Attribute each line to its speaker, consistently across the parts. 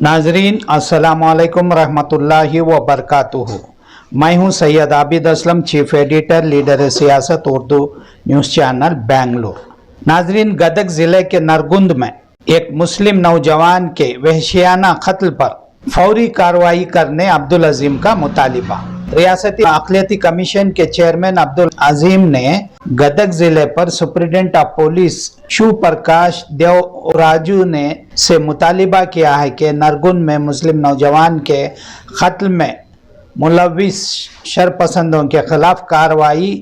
Speaker 1: नाजरीन अस्सलाम वालेकुम रहमतुल्लाहि व बरकातुहू। मैं हूं Syed Abid Aslam, chief editor, leader सियासत उर्दू न्यूज़ चैनल बेंगलुरु। नाजरीन, गदग ज़िले के नरगुंद में एक मुस्लिम नौजवान के वहशियाना कत्ल पर फौरी कार्रवाई करने अब्दुल अजीम का मुतालिबा। रियासती अक़लियती कमीशन के चेयरमैन अब्दुल अजीम ने गदग जिले पर superintendent of police Shiv Prakash देवराजू ने से मुतालिबा किया है कि नरगुंद में मुस्लिम नौजवान के कत्ल में मुलविस शरपसंदों के खिलाफ कार्रवाई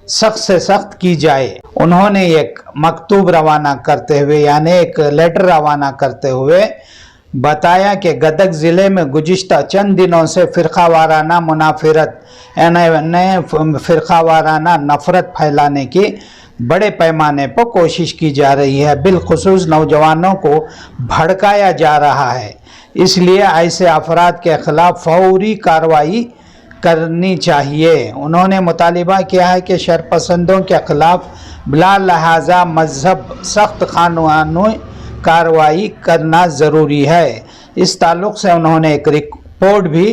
Speaker 1: सख्त से सख्त की जाए। उन्होंने एक मकतूब रवाना करते हुए यानी एक लेटर रवाना करते हुए बताया कि गदग ज़िले में गुज़िश्ता चंद दिनों से फ़िरक़ावाराना मुनाफिरत यानी फ़िरक़ावाराना नफ़रत फैलाने की बड़े पैमाने पर कोशिश की जा रही है। बिलखुसूस नौजवानों को भड़काया जा रहा है। इसलिए ऐसे अफराद के ख़िलाफ़ फौरी कार्रवाई करनी चाहिए। उन्होंने मुतालिबा किया है कि शरपसंदों के ख़िलाफ़ बिला लिहाजा मज़हब सख्त कानूनी कार्रवाई करना ज़रूरी है। इस ताल्लुक़ से उन्होंने एक रिपोर्ट भी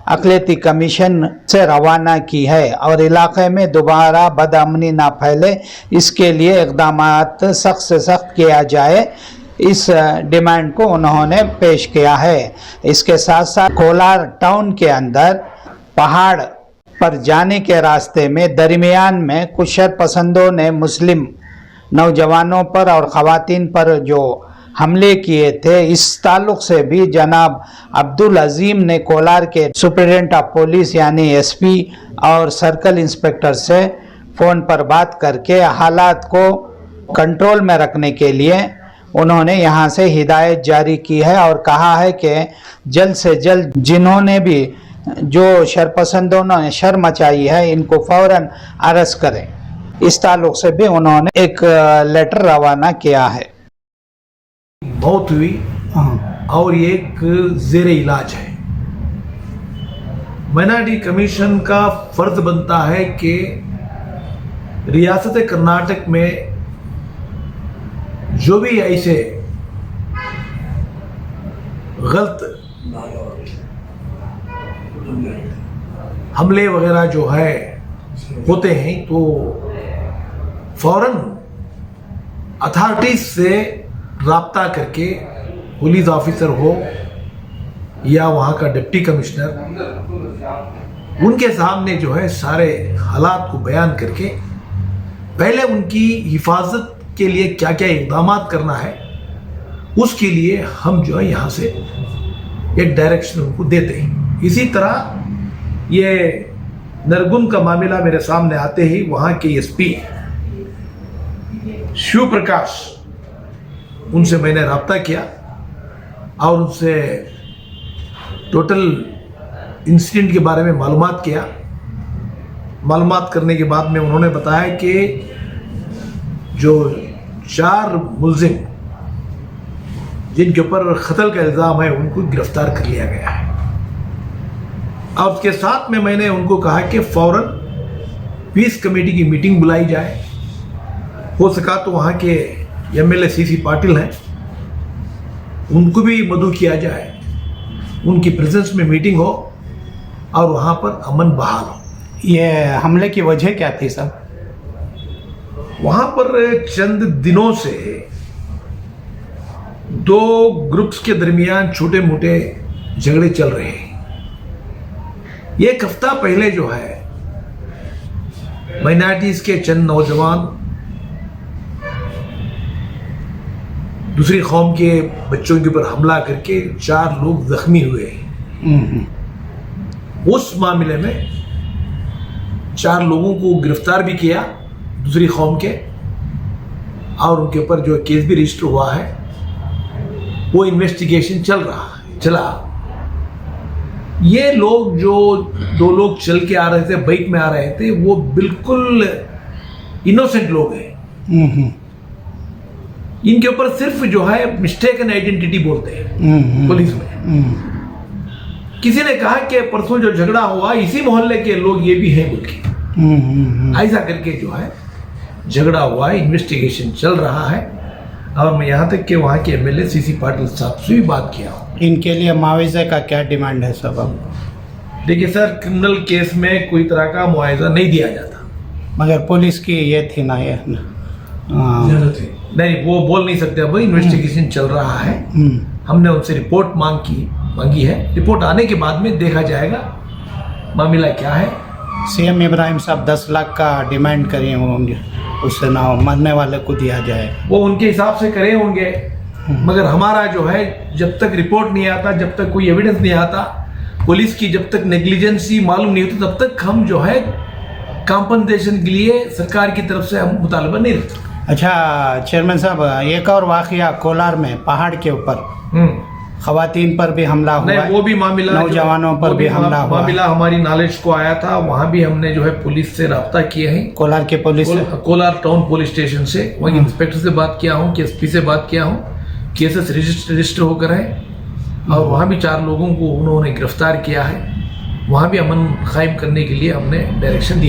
Speaker 1: अक़लियती कमीशन से रवाना की है और इलाक़े में दोबारा बदअमनी ना फैले इसके लिए इक़दामात सख्त से सख्त किया जाए, इस डिमांड को उन्होंने पेश किया है। इसके साथ साथ कोलार टाउन के अंदर पहाड़ पर जाने के रास्ते में दरमियान में कुछ शरपसंदों ने मुस्लिम नौजवानों पर और ख़वातीन पर जो हमले किए थे, इस ताल्लुक़ से भी जनाब अब्दुल अजीम ने कोलार के सुप्रिंटेंडेंट ऑफ पुलिस यानी एसपी और सर्कल इंस्पेक्टर से फ़ोन पर बात करके हालात को कंट्रोल में रखने के लिए उन्होंने यहां से हिदायत जारी की है और कहा है कि जल्द से जल्द जिन्होंने भी जो शरपसंदों ने शर मचाई है इनको फ़ौरन अरेस्ट करें। इस ताल्लुक़ से भी उन्होंने एक लेटर रवाना किया है।
Speaker 2: मौत हुई और एक ज़ेर इलाज है। माइनॉरिटी कमीशन का फर्ज बनता है कि रियासत कर्नाटक में जो भी ऐसे गलत हमले वगैरह जो है होते हैं तो फौरन अथॉरिटीज से राब्ता करके पुलिस ऑफिसर हो या वहाँ का डिप्टी कमिश्नर उनके सामने जो है सारे हालात को बयान करके पहले उनकी हिफाजत के लिए क्या क्या इक़दाम करना है उसके लिए हम जो है यहाँ से एक डायरेक्शन उनको देते हैं। इसी तरह ये नरगुंद का मामला मेरे सामने आते ही वहाँ के एसपी शिव प्रकाश उनसे मैंने रब्ता किया और उनसे टोटल इंसिडेंट के बारे में मालूमात किया। मालूमात करने के बाद में उन्होंने बताया कि जो 4 मुलजिम जिनके ऊपर कत्ल का इल्ज़ाम है उनको गिरफ्तार कर लिया गया है। और उसके साथ में मैंने उनको कहा कि फ़ौरन पीस कमेटी की मीटिंग बुलाई जाए, हो सका तो वहाँ के एमएलए सीसी पाटिल हैं उनको भी मदऊ किया जाए, उनकी प्रेजेंस में मीटिंग हो और वहाँ पर अमन बहाल हो।
Speaker 1: ये हमले की वजह क्या थी सर?
Speaker 2: वहाँ पर चंद दिनों से 2 ग्रुप्स के दरमियान छोटे मोटे झगड़े चल रहे हैं। एक हफ्ता पहले जो है माइनॉरिटीज के चंद नौजवान दूसरी कौम के बच्चों के ऊपर हमला करके 4 लोग जख्मी हुए हैं। उस मामले में 4 लोगों को गिरफ्तार भी किया दूसरी कौम के और उनके ऊपर जो केस भी रजिस्टर हुआ है, वो इन्वेस्टिगेशन चला। ये लोग जो 2 लोग चल के आ रहे थे, बाइक में आ रहे थे, वो बिल्कुल इनोसेंट लोग हैं। इनके ऊपर सिर्फ जो है मिस्टेकन आइडेंटिटी बोलते हैं पुलिस में। किसी ने कहा कि परसों जो झगड़ा हुआ इसी मोहल्ले के लोग ये भी हैं बोल के ऐसा करके जो है झगड़ा हुआ है, इन्वेस्टिगेशन चल रहा है। और मैं यहाँ तक कि वहाँ के एमएलए सीसी पाटिल साहब से भी बात किया हूँ।
Speaker 1: इनके लिए मुआवजे का क्या डिमांड है सब अब?
Speaker 2: देखिए सर, क्रिमिनल केस में कोई तरह का मुआवजा नहीं दिया जाता।
Speaker 1: मगर पुलिस की ये थी ना ये
Speaker 2: नहीं, वो बोल नहीं सकते, अब इन्वेस्टिगेशन चल रहा है। हमने उनसे रिपोर्ट मांगी है। रिपोर्ट आने के बाद में देखा जाएगा मामला क्या है।
Speaker 1: सीएम इब्राहिम साहब 10 लाख का डिमांड करे होंगे, उससे ना मरने वाले को दिया जाए।
Speaker 2: वो उनके हिसाब से करे होंगे, मगर हमारा जो है, जब तक रिपोर्ट नहीं आता, जब तक कोई एविडेंस नहीं आता, पुलिस की जब तक नेग्लिजेंसी मालूम नहीं होती, तब तक हम जो है कॉम्पनसेशन के लिए सरकार की तरफ से हम मुतालबा नहीं रखते।
Speaker 1: अच्छा चेयरमैन साहब, एक और वाकया कोलार में पहाड़ के ऊपर खवातीन पर भी हमला हुआ,
Speaker 2: नहीं वो भी मामला,
Speaker 1: नौजवानों पर भी हमला हुआ,
Speaker 2: मामला हमारी नॉलेज को आया था। वहाँ भी हमने जो है पुलिस से रब्ता किया है,
Speaker 1: कोलार के police
Speaker 2: Kolar town police station से, वहीं इंस्पेक्टर से बात किया हूँ, एसपी से बात किया हूँ, केसेस रजिस्टर होकर है, और वहाँ भी 4 लोगों को उन्होंने गिरफ्तार किया है। वहाँ भी अमन कायम करने के लिए हमने डायरेक्शन दिए।